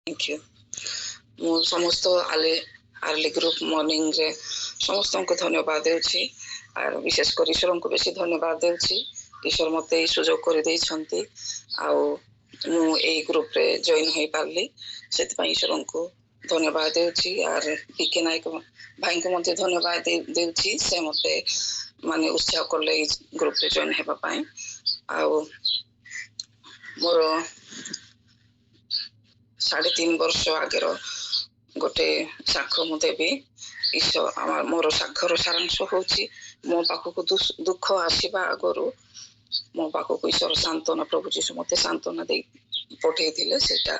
Thank you मु समस्त early group morning रे समस्त को धन्यवाद देउछि आर विशेष कर ईश्वर को बेसी धन्यवाद देउछि ईश्वर मते ई सुजोग कर देइ छंती आउ मु ए ग्रुप रे जॉइन होई पारली सेति पई ईश्वर को धन्यवाद देउछि आर पीके नायक भाई को मते धन्यवाद देउछि से मते माने उत्साह करले ग्रुप रे जॉइन हेबा पई आउ मोर 3.5 वर्ष आगर गोटे साक्ष्य मु देवी ईश्वर मोर साक्षर सारांश होची मो पाखक दुख आसीबा आगरु मो पाखक ईश्वर सांत्वना प्रभु जीशु मते सांत्वना दे पठे थिले सेटा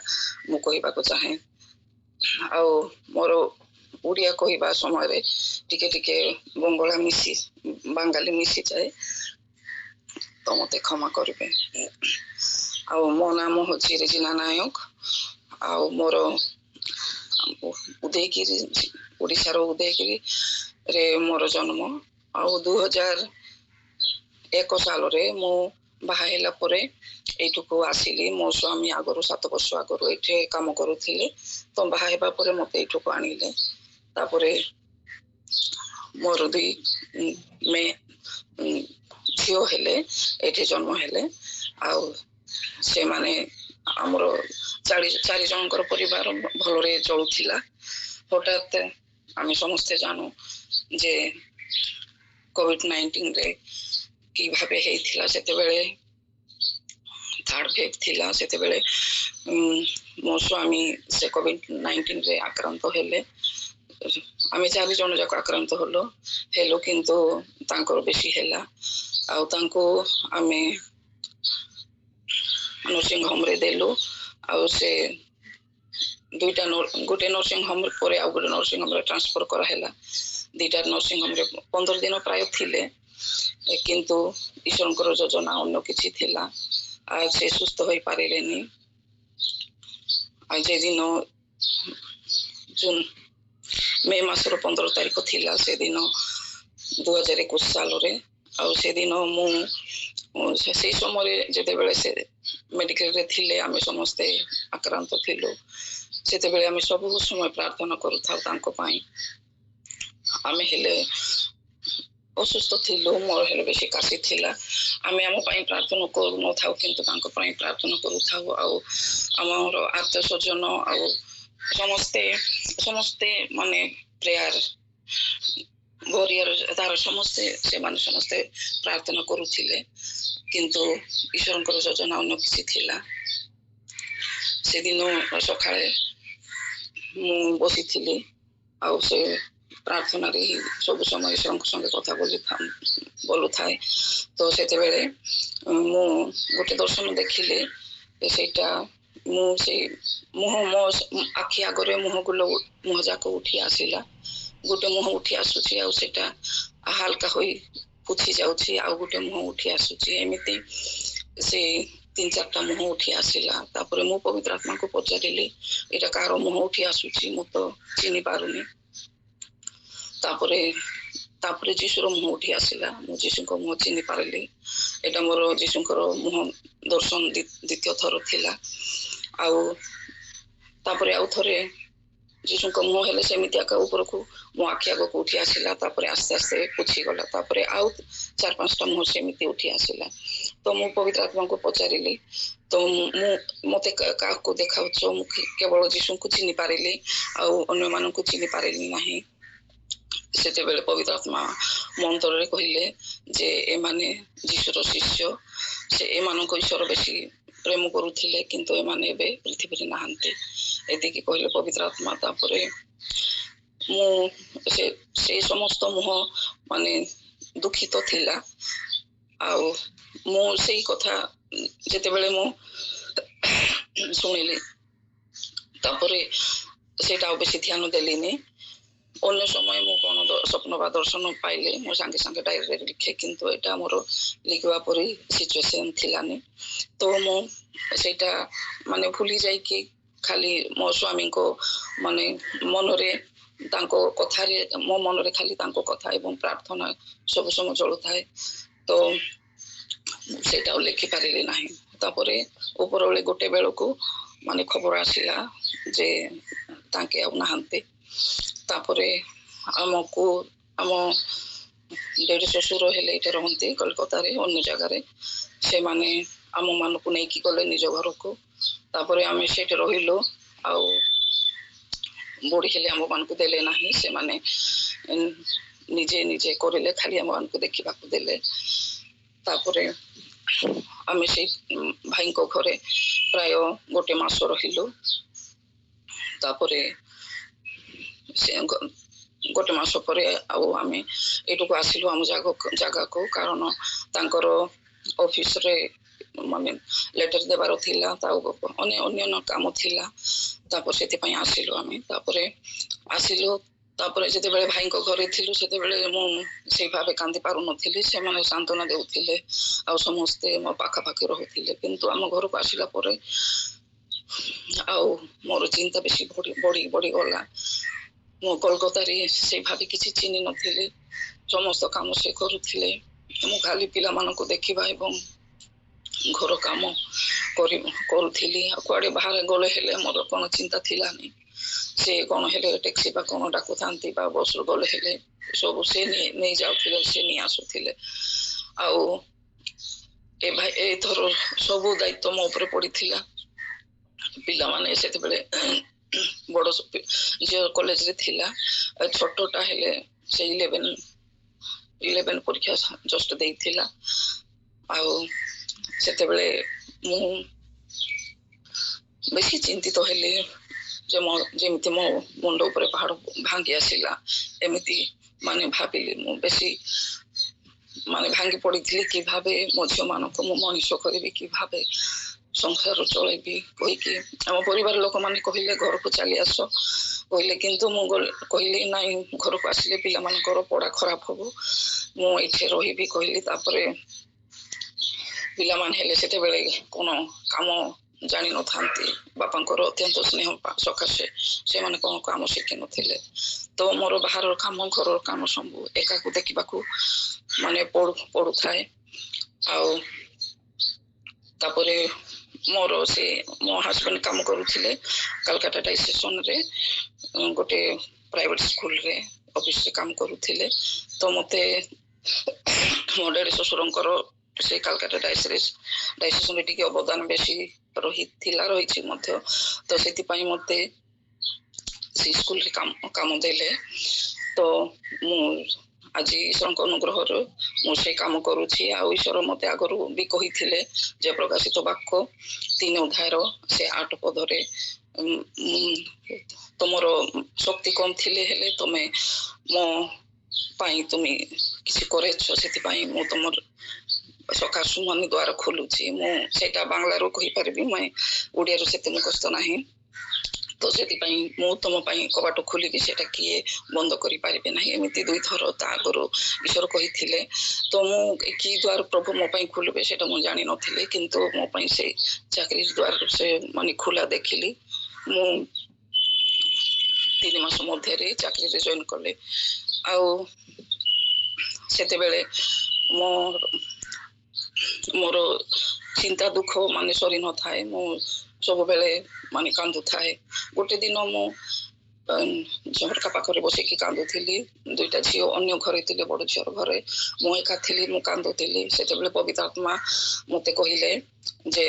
मु कहिबा को चाहे आ मोर उड़िया कहिबा समय रे टिके टिके बंगला मिसी बंगाली मिसी जाए तो मते क्षमा करबे आ मो नाम होची रेजिना नायक आ मोर उदयगिरी ओडिशार उदयगिरी रे मोर जन्म आ 2001 साल रे मो बाहा हैला परे एठुको आसिली मो स्वामी आगरो 7 वर्ष आगरो एठे काम करूथिले तो बाहा हेबा परे मते एठुको आनिले तापरे मोर दुई में झियो हेले एठे जन्म हेले आ से माने हमरो 4 जनकर परिवार भलरे चलुथिला हठात आमे समस्ते जानो जे कोविड-19 रे कि भाबे हेथिला सेते बेले थर्ड फेज थिला सेते बेले मो स्वामी से कोविड-19 रे आक्रांत हेले आमे 4 जन जक आक्रांत हेलो किंतु तांकर बेसी हेला आ तांको आमे नर्सिंग होम रे देलो आ से दुईटा गोटे नर्सिंग होम परे आ गोटे नर्सिंग होम रे ट्रांसफर करा हैला दुईटा नर्सिंग होम रे 15 दिन प्राय थिले किंतु ईश्वरकर योजना अन्य किछि थिला आ से सुस्थ होई पारिलेनी आ जे दिन जून मे मासर 15 तारिख थिला से दिन 2021 साल रे आ से दिन मु से समय जेते बेले से मेडिकल रे थिले आमे समस्ते आक्रांत थिलो सेते बेले आमे सब समय प्रार्थना करू था तांको पाई आमे हेले असुस्थ थिलो मोर हेले बेसी कासी थिला आमे हम पाई प्रार्थना करू न थाउ किंतु तांको पाई प्रार्थना करू थाउ आ हमर आत्म सजन आ समस्ते समस्ते माने प्रेयर वॉरियर तार समस्ते से माने समस्ते प्रार्थना करूथिले किंतु ईश्वरकर योजना अन्य किसी थिला से दिन सकाळे मु बसी थिली आ से प्रार्थना रे सब समय ईश्वर संगे कथा बोलु थाए तो सेते बेले मु गोटे दर्शन देखिले सेटा मु से मुह मो आखि आगरे मुह जाको उठी आसिला गोटे मुह उठी आसुची आ सेटा हल्का होई पुछि जाउची आ गोटे मुह उठी आसुची एमिति से 3-4टा मुह उठी आसिला तापरे मु पवित्र आत्मा को पचारिली एटा कार मुह उठी आसुची मु तो चिनी पारुनी तापरे तापरे जीशुर मुह उठी आसिला मु जीशु को मुह चिनी पारली एटा मोर जीशुकर मुह दर्शन द्वितीय थर थिला आ तापरे आउ थरे जीशु को मुह हेले सेमिति आका ऊपर को मो आखि आगो को उठी आसिला तापरे आस्ते आस्ते पुछि गला तापरे आउ 4-5टा मुह सेमिति उठी आसिला तो मु पवित्र आत्मा को पचारिली तो मु मते का को देखाउछो मु केवल जीशु को चिनी पारिली आ अन्य मानन को चिनी पारिली नाही सेते बेले पवित्र आत्मा मंत्र रे कहिले जे ए माने जीशुर शिष्य से ए मानन को ईश्वर बेसी प्रेम करूथिले किंतु ए माने बे पृथ्वी रे नाहंती एते की कहिले पवित्र आत्मा तापरे मु से समस्त मुह माने दुखित थिला आ मु सेही कथा जेते बेले मु सुनिली तापरे सेटा बेसी ध्यान देलिनी अन्य समय मु कोन स्वप्न बा दर्शन पाइले मो संगे संगे डायरी रे लिखे किंतु एटा मोर लिखवा परी सिचुएशन थिलानी तो मु सेटा माने भूली जाई कि खाली मो स्वामी को माने मनरे तांको कथा रे मो मनरे खाली तांको कथा एवं प्रार्थना सब समय चलु थाए तो सेटा लिखि पारिले नाही तापरे ऊपर बेले गोटे बेल को ମାନେ ଖବର ଆସିଲା ଯେ ତାଙ୍କେ ଆଉ ନାହାନ୍ତି। ତାପରେ ଆମକୁ ଆମ ଦେଢ଼ ଶ୍ୱଶୁର ହେଲେ ଏଇଠି ରହନ୍ତି କୋଲକାତାରେ ଅନ୍ୟ ଜାଗାରେ, ସେମାନେ ଆମମାନଙ୍କୁ ନେଇକି ଗଲେ ନିଜ ଘରକୁ। ତାପରେ ଆମେ ସେଇଠି ରହିଲୁ, ଆଉ ବୁଢ଼ୀ ହେଲେ ଆମମାନଙ୍କୁ ଦେଲେ ନାହିଁ, ସେମାନେ ନିଜେ ନିଜେ କରିଲେ, ଖାଲି ଆମମାନଙ୍କୁ ଦେଖିବାକୁ ଦେଲେ। ତାପରେ ଆମେ ସେଇ ଭାଇଙ୍କ ଘରେ ପ୍ରାୟ 1 ମାସ ରହିଲୁ। ତାପରେ ସେ 1 ମାସ ପରେ ଆଉ ଆମେ ଏଇଠୁକୁ ଆସିଲୁ ଆମ ଜାଗାକୁ, କାରଣ ତାଙ୍କର ଅଫିସରେ ମାନେ ଲେଟର ଦେବାର ଥିଲା, ଅନ୍ୟ କାମ ଥିଲା। ତାପରେ ସେଥିପାଇଁ ଆସିଲୁ ଆମେ। ତାପରେ ଆସିଲୁ, ତାପରେ ଯେତେବେଳେ ଭାଇଙ୍କ ଘରେ ଥିଲୁ ସେତେବେଳେ ମୁଁ ସେଇ ଭାବେ କାନ୍ଦି ପାରୁନଥିଲି, ସେମାନେ ସାନ୍ତ୍ୱନା ଦେଉଥିଲେ ଆଉ ସମସ୍ତେ ମୋ ପାଖାପାଖି ରହୁଥିଲେ। କିନ୍ତୁ ଆମ ଘରକୁ ଆସିଲା ପରେ ଆଉ ମୋର ଚିନ୍ତା ବେଶୀ ବଢିଗଲା। ମୁଁ କୋଲକାତାରେ ସେଇ ଭାବେ କିଛି ଚିହ୍ନି ନଥିଲି, ସମସ୍ତ କାମ ସେ କରୁଥିଲେ, ମୁଁ ଖାଲି ପିଲାମାନଙ୍କୁ ଦେଖିବା ଏବଂ ଘର କାମ କରୁଥିଲି। ଆଉ କୁଆଡେ ବାହାରେ ଗଲେ ହେଲେ ମୋର କ'ଣ ଚିନ୍ତା ଥିଲାନି, ସେ କ'ଣ ହେଲେ ଟ୍ୟାକ୍ସି ବା କ'ଣ ଡାକୁଥାନ୍ତି ବା ବସ୍ରୁ ଗଲେ ହେଲେ ସବୁ ସେ ନେଇ ଯାଉଥିଲେ, ସେ ନେଇ ଆସୁଥିଲେ। ଆଉ ଏଥର ସବୁ ଦାୟିତ୍ୱ ମୋ ଉପରେ ପଡିଥିଲା। ପିଲାମାନେ ସେତେବେଳେ ବଡ ଝିଅ କଲେଜରେ ଥିଲା, ଛୋଟଟା ହେଲେ ସେ 11 ପରୀକ୍ଷା ଜଷ୍ଟ ଦେଇଥିଲା। ଆଉ ସେତେବେଳେ ମୁଁ ବେଶୀ ଚିନ୍ତିତ ହେଲି, ଯେମିତି ମୋ ମୁଣ୍ଡ ଉପରେ ପାହାଡ ଭାଙ୍ଗି ଆସିଲା, ଏମିତି ମାନେ ଭାବିଲି। ମୁଁ ବେଶୀ ମାନେ ଭାଙ୍ଗି ପଡିଥିଲି, କି ଭାବେ ମୋ ଝିଅମାନଙ୍କୁ ମୁଁ ମଣିଷ କରିବି, କି ଭାବେ ସଂସାର ଚଳେଇବି କହିକି। ଆମ ପରିବାର ଲୋକମାନେ କହିଲେ ଘରକୁ ଚାଲି ଆସ କହିଲେ, କିନ୍ତୁ ମୁଁ କହିଲି ନାଇଁ, ଘରକୁ ଆସିଲେ ପିଲାମାନଙ୍କର ପଢା ଖରାପ ହବ, ମୁଁ ଏଇଠି ରହିବି କହିଲି। ତାପରେ ପିଲାମାନେ ହେଲେ ସେତେବେଳେ କ'ଣ କାମ ଜାଣିନଥାନ୍ତି, ବାପାଙ୍କର ଅତ୍ୟନ୍ତ ସ୍ନେହ ସକାଶେ ସେମାନେ କ'ଣ କାମ ଶିଖିନଥିଲେ। ତ ମୋର ବାହାରର କାମ ଘରର କାମ ସବୁ ଏକାକୁ ଦେଖିବାକୁ ମାନେ ପଡୁଥାଏ। ଆଉ ତାପରେ ମୋ ହଜବେଣ୍ଡ କାମ କରୁଥିଲେ କାଲକାଟା ଷ୍ଟେସନରେ, ଗୋଟେ ପ୍ରାଇଭେଟ ସ୍କୁଲରେ ଅଫିସରେ କାମ କରୁଥିଲେ। ତ ମତେ ମୋ ଦେଢ଼ ଶ୍ୱଶୁରଙ୍କର ସେ କାଲକାଟା ଡାଇସେସନରେ ଟିକେ ଅବଦାନ ବେଶୀ ରହିଛି ମଧ୍ୟ। ତ ସେଥିପାଇଁ ମତେ ସେ ସ୍କୁଲରେ କାମ ଦେଲେ। ତ ମୁଁ ଆଜି ଈଶ୍ୱରଙ୍କ ଅନୁଗ୍ରହରୁ ମୁଁ ସେ କାମ କରୁଛି। ଆଉ ଈଶ୍ୱର ମତେ ଆଗରୁ ବି କହିଥିଲେ ଯେ ପ୍ରକାଶିତ ବାକ୍ୟ 3 ଅଧ୍ୟାୟର ସେ 8 ପଦରେ, ତମର ଶକ୍ତି କମ ଥିଲେ ହେଲେ ତମେ ମୋ ପାଇଁ ତୁମେ କିଛି କରିଛ, ସେଥିପାଇଁ ମୁଁ ତମର ସକାଶୁ ମାନେ ଦ୍ୱାର ଖୋଲୁଛି। ମୁଁ ସେଇଟା ବାଂଲାରୁ କହିପାରିବି, ମୁଁ ଓଡ଼ିଆରୁ ସେତେ ମୁଖସ୍ଥ ନାହିଁ। ତ ସେଥିପାଇଁ ମୁଁ ତମ ପାଇଁ କବାଟ ଖୋଲିବି, ସେଟା କିଏ ବନ୍ଦ କରିପାରିବେ ନାହିଁ। ଏମିତି 2 ଥର ତା ଆଗରୁ ଈଶ୍ୱର କହିଥିଲେ। ତ ମୁଁ କି ଦ୍ୱାର ପ୍ରଭୁ ମୋ ପାଇଁ ଖୋଲିବେ ସେଟା ମୁଁ ଜାଣିନଥିଲି, କିନ୍ତୁ ମୋ ପାଇଁ ସେ ଚାକିରି ଦ୍ୱାର ସେ ମାନେ ଖୋଲା ଦେଖିଲି। ମୁଁ 3 ମାସ ମଧ୍ୟରେ ଚାକିରିରେ ଜଏନ କଲି। ଆଉ ସେତେବେଳେ ମୋର ଚିନ୍ତା ଦୁଃଖ ମାନେ ସରି ନଥାଏ, ମୁଁ ସବୁବେଳେ ମାନେ କାନ୍ଦୁଥାଏ। ଗୋଟେ ଦିନ ମୁଁ ଝରକା ପାଖରେ ବସିକି କାନ୍ଦୁଥିଲି, 2ଟା ଝିଅ ଅନ୍ୟ ଘରେ ଥିଲେ, ବଡ ଝିଅର ଘରେ, ମୁଁ ଏକା ଥିଲି, ମୁଁ କାନ୍ଦୁଥିଲି। ସେତେବେଳେ ପବିତ୍ର ଆତ୍ମା ମତେ କହିଲେ ଯେ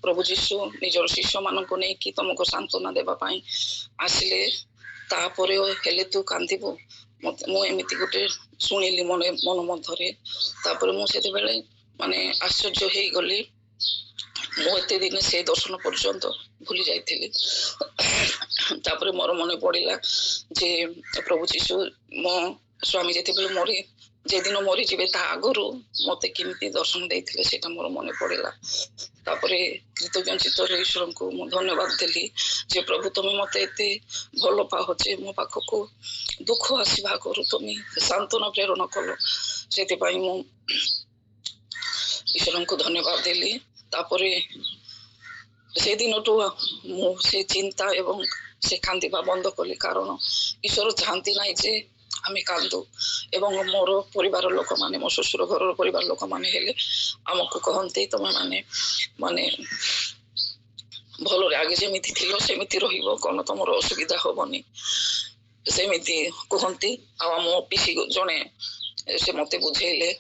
ପ୍ରଭୁ ଯୀଶୁ ନିଜର ଶିଷ୍ୟମାନଙ୍କୁ ନେଇକି ତମକୁ ସାନ୍ତ୍ୱନା ଦେବା ପାଇଁ ଆସିଲେ, ତାପରେ ହେଲେ ତୁ କାନ୍ଦିବୁ। ମୁଁ ଏମିତି ଗୋଟେ ଶୁଣିଲି ମନ ମଧ୍ୟରେ। ତାପରେ ମୁଁ ସେତେବେଳେ ମାନେ ଆଶ୍ଚର୍ଯ୍ୟ ହେଇଗଲି। ମୁଁ ଏତେ ଦିନ ସେ ଦର୍ଶନ ପର୍ଯ୍ୟନ୍ତ ଭୁଲି ଯାଇଥିଲି। ତାପରେ ମୋର ମନେ ପଡିଲା ଯେ ପ୍ରଭୁ ଯୀଶୁ ମୋ ସ୍ୱାମୀ ଯେତେବେଳେ ଯେଦିନ ମରିଯିବେ ତା ଆଗରୁ ମତେ କେମିତି ଦର୍ଶନ ଦେଇଥିଲେ ସେଇଟା ମୋର ମନେ ପଡିଲା। ତାପରେ କୃତଜ୍ଞ ଚିତ୍ତରେ ଈଶ୍ୱରଙ୍କୁ ମୁଁ ଧନ୍ୟବାଦ ଦେଲି ଯେ ପ୍ରଭୁ ତମେ ମତେ ଏତେ ଭଲ ପାଅ ଯେ ମୋ ପାଖକୁ ଦୁଃଖ ଆସିବା ଆଗରୁ ତମେ ସାନ୍ତ୍ୱନା ପ୍ରେରଣ କଲ। ସେଥିପାଇଁ ମୁଁ ଈଶ୍ୱରଙ୍କୁ ଧନ୍ୟବାଦ ଦେଲି। ତାପରେ ସେଦିନଠୁ ମୁଁ ସେ ଚିନ୍ତା ଏବଂ ସେ କାନ୍ଦିବା ବନ୍ଦ କଲି, କାରଣ ଈଶ୍ୱର ଚାହାନ୍ତି ନାହିଁ ଯେ ଆମେ କାନ୍ଦୁ। ଏବଂ ମୋର ପରିବାର ଲୋକମାନେ, ମୋ ଶ୍ୱଶୁର ଘରର ପରିବାର ଲୋକମାନେ ହେଲେ ଆମକୁ କହନ୍ତି ତମେ ମାନେ ଭଲରେ ଆଗେ ଯେମିତି ଥିଲ ସେମିତି ରହିବ, କ'ଣ ତମର ଅସୁବିଧା ହବନି ସେମିତି କୁହନ୍ତି। ଆଉ ଆମ ପିସି ଜଣେ ସେ ମତେ ବୁଝେଇଲେ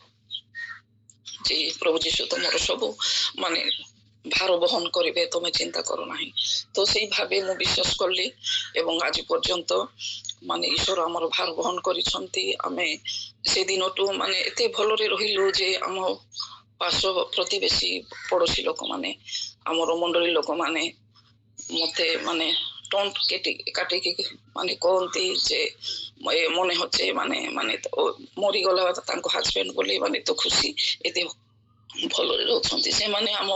ଯେ ପ୍ରଭୁ ଯୀଶୁ ତମର ସବୁ ମାନେ ଭାର ବହନ କରିବେ, ତମେ ଚିନ୍ତା କର ନାହିଁ। ତ ସେଇ ଭାବେ ମୁଁ ବିଶ୍ୱାସ କଲି ଏବଂ ଆଜି ପର୍ଯ୍ୟନ୍ତ ମାନେ ଈଶ୍ୱର ଆମର ଭାର ବହନ କରିଛନ୍ତି। ଆମେ ସେଦିନଠୁ ମାନେ ଏତେ ଭଲରେ ରହିଲୁ ଯେ ଆମ ପାର୍ଶ୍ୱ ପ୍ରତିବେଶୀ ପଡ଼ୋଶୀ ଲୋକମାନେ, ଆମର ମଣ୍ଡଳୀ ଲୋକମାନେ ମତେ ମାନେ ଟଣ୍ଟ କାଟିକି ମାନେ କହନ୍ତି ଯେ ମନେ ହচ্ছে ମାନେ ମରିଗଲା ତାଙ୍କ ହଜବେଣ୍ଡ ବୋଲି, ମାନେ ତ ଖୁସି ଏତେ ଭଲରେ ରହୁଛନ୍ତି। ସେମାନେ ଆମ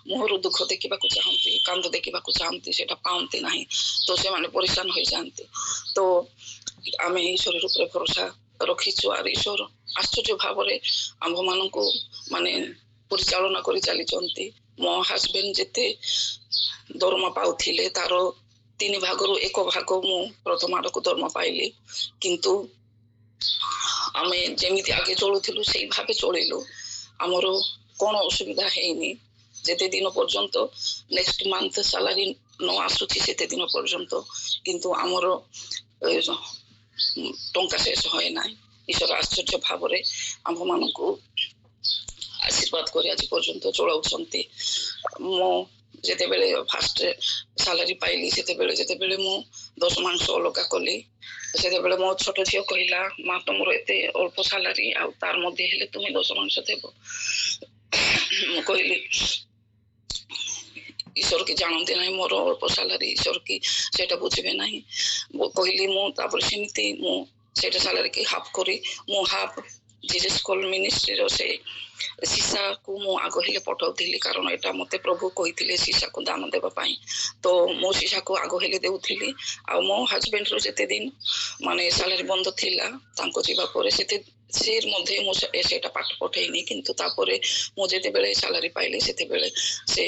ମୁହଁରୁ ଦୁଃଖ ଦେଖିବାକୁ ଚାହାନ୍ତି, କାନ୍ଦ ଦେଖିବାକୁ ଚାହାନ୍ତି, ସେଟା ପାଆନ୍ତି ନାହିଁ। ତ ସେମାନେ ପରିଶାନ ହୋଇଯାଆନ୍ତି। ତ ଆମେ ଈଶ୍ୱର ଉପରେ ଭରସା ରଖିଛୁ। ଆଉ ଈଶ୍ୱର ଆଶ୍ଚର୍ଯ୍ୟ ଭାବରେ ଆମ୍ଭମାନଙ୍କୁ ମାନେ ପରିଚାଳନା କରି ଚାଲିଛନ୍ତି। ମୋ ହଜବେଣ୍ଡ ଯେତେ ଦରମା ପାଉଥିଲେ ତାର 3 ଭାଗରୁ 1 ଭାଗ ମୁଁ ପ୍ରଥମ ଆଡକୁ ଦରମା ପାଇଲି, କିନ୍ତୁ ଆମେ ଯେମିତି ଆଗେ ଚଳୁଥିଲୁ ସେଇ ଭାବେ ଚଳିଲୁ। ଆମର କ'ଣ ଅସୁବିଧା ହେଇନି ଯେତେ ଦିନ ପର୍ଯ୍ୟନ୍ତ ନେକ୍ସଟ ମାନ୍ଥ ସାଲାରୀ ନ ଆସୁଛି ସେତେ ଦିନ ପର୍ଯ୍ୟନ୍ତ, କିନ୍ତୁ ଆମର ଟଙ୍କା ଶେଷ ହୁଏ ନାହିଁ। ଈଶ୍ୱର ଆଶ୍ଚର୍ଯ୍ୟ ଭାବରେ ଆମ୍ଭମାନଙ୍କୁ ଆଶୀର୍ବାଦ କରି ଆଜି ପର୍ଯ୍ୟନ୍ତ ଚଳାଉଛନ୍ତି। ମୁଁ ଯେତେବେଳେ ଫାଷ୍ଟ ସାଲାରୀ ପାଇଲି ଯେତେବେଳେ ମୁଁ ଦଶମାଂଶ ଅଲଗା କଲି, ସେତେବେଳେ ମୋ ଛୋଟ ଝିଅ କହିଲା, ମା ତମର ଏତେ ଅଳ୍ପ ସାଲାରୀ ଆଉ ତାର ମଧ୍ୟ ହେଲେ ତୁମେ ଦଶମାଂଶ ଦେବ। ମୁଁ କହିଲି ଈଶ୍ୱର କି ଜାଣନ୍ତି ନାହିଁ ମୋର ଅଳ୍ପ ସାଲାରୀ, ଈଶ୍ୱର କି ସେଇଟା ବୁଝିବେ ନାହିଁ। କହିଲି ମୁଁ ତାପରେ ସେମିତି ମୁଁ ସେଇଟା ସାଲାରୀ କି ହାଫ୍ କରି ମୁଁ ହାଫ୍ ଜିଜସ୍ କଲ୍ ମିନିଷ୍ଟ୍ରିର ସେ ସିସାକୁ ମୁଁ ଆଗ ହେଲେ ପଠାଉଥିଲି, କାରଣ ଏଇଟା ମତେ ପ୍ରଭୁ କହିଥିଲେ ସିସାକୁ ଦାନ ଦେବା ପାଇଁ। ତ ମୁଁ ସିସାକୁ ଆଗ ହେଲେ ଦେଉଥିଲି। ଆଉ ମୋ ହଜବେଣ୍ଡର ଯେତେ ଦିନ ମାନେ ସାଲାରୀ ବନ୍ଦ ଥିଲା ତାଙ୍କ ଯିବା ପରେ ସେ ମଧ୍ୟ ମୁଁ ସେଇଟା ପାଠ ପଠେଇନି, କିନ୍ତୁ ତାପରେ ମୁଁ ଯେତେବେଳେ ସାଲାରୀ ପାଇଲି ସେତେବେଳେ ସେ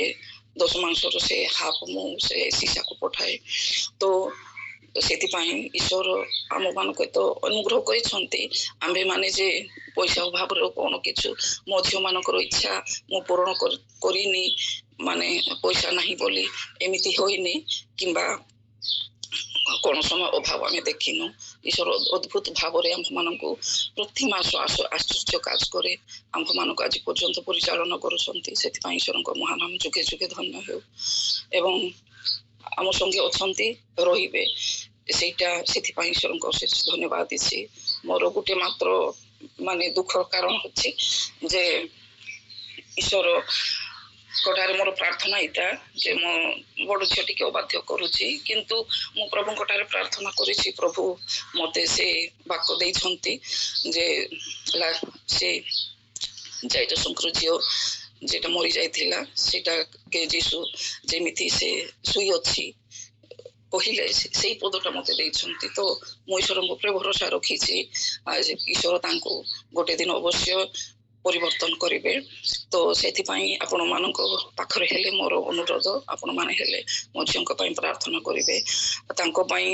ଦଶମାଂଶର ସେ ହାଫ୍ ମୁଁ ସେ ସିସାକୁ ପଠାଏ। ତ ସେଥିପାଇଁ ଈଶ୍ୱର ଆମମାନଙ୍କୁ ଏତ ଅନୁଗ୍ରହ କରିଛନ୍ତି। ଆମ୍ଭେମାନେ ଯେ ପଇସା ଅଭାବର କ'ଣ କିଛି ମୋ ଝିଅମାନଙ୍କର ଇଚ୍ଛା ମୁଁ ପୂରଣ କରିନି, ମାନେ ପଇସା ନାହିଁ ବୋଲି ଏମିତି ହୋଇନି, କିମ୍ବା କ'ଣ ସମୟ ଅଭାବ ଆମେ ଦେଖିନୁ। ଈଶ୍ୱର ଅଦ୍ଭୁତ ଭାବରେ ଆମ୍ଭମାନଙ୍କୁ ପ୍ରତି ମାସ ଆଶ୍ଚର୍ଯ୍ୟ କାଜ କରି ଆମ୍ଭମାନଙ୍କୁ ଆଜି ପର୍ଯ୍ୟନ୍ତ ପରିଚାଳନା କରୁଛନ୍ତି। ସେଥିପାଇଁ ଈଶ୍ୱରଙ୍କ ମହାନାମ ଯୁଗେ ଯୁଗେ ଧନ୍ୟ ହେଉ। ଏବଂ ଆମ ସଙ୍ଗେ ଅଛନ୍ତି, ରହିବେ, ସେଇଟା ସେଥିପାଇଁ ଈଶ୍ୱରଙ୍କ ଅଶେଷ ଧନ୍ୟବାଦ ଦେଇଛି। ମୋର ଗୋଟେ ମାତ୍ର ମାନେ ଦୁଃଖର କାରଣ ହଉଛି ଯେ ଈଶ୍ୱର ଠାରେ ମୋର ପ୍ରାର୍ଥନା ଏଇଟା ଯେ ମୋ ବଡ଼ ଝିଅ ଟିକେ ଅବାଧ୍ୟ କରୁଛି, କିନ୍ତୁ ମୁଁ ପ୍ରଭୁଙ୍କ ଠାରେ ପ୍ରାର୍ଥନା କରିଛି। ପ୍ରଭୁ ମତେ ସେ ବାକ ଦେଇଛନ୍ତି ଯେ ସେ ଯୀଶୁଙ୍କର ଝିଅ ଯେଟା ମରି ଯାଇଥିଲା ସେଇଟା ଯୀଶୁ ଯେମିତି ସେ ଶୋଇ ଅଛି କହିଲେ ସେଇ ପଦଟା ମତେ ଦେଇଛନ୍ତି। ତ ମୁଁ ଈଶ୍ୱରଙ୍କ ଉପରେ ଭରସା ରଖିଛି ଈଶ୍ୱର ତାଙ୍କୁ ଗୋଟେ ଦିନ ଅବଶ୍ୟ ପରିବର୍ତ୍ତନ କରିବେ। ତ ସେଥିପାଇଁ ଆପଣମାନଙ୍କ ପାଖରେ ହେଲେ ମୋର ଅନୁରୋଧ, ଆପଣମାନେ ହେଲେ ମୋ ଝିଅଙ୍କ ପାଇଁ ପ୍ରାର୍ଥନା କରିବେ। ତାଙ୍କ ପାଇଁ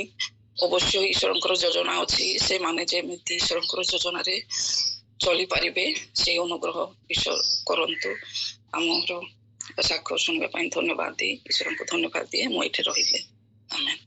ଅବଶ୍ୟ ଈଶ୍ୱରଙ୍କର ଯୋଜନା ଅଛି, ସେମାନେ ଯେମିତି ଈଶ୍ୱରଙ୍କର ଯୋଜନାରେ ଚଳିପାରିବେ ସେଇ ଅନୁଗ୍ରହ ଈଶ୍ୱର କରନ୍ତୁ। ଆମର ସାକ୍ଷ୍ୟ ଶୁଣିବା ପାଇଁ ଧନ୍ୟବାଦ ଦେଇ ଈଶ୍ୱରଙ୍କୁ ଧନ୍ୟବାଦ ଦିଏ। ମୁଁ ଏଠି ରହିଲି। ଆମେନ୍।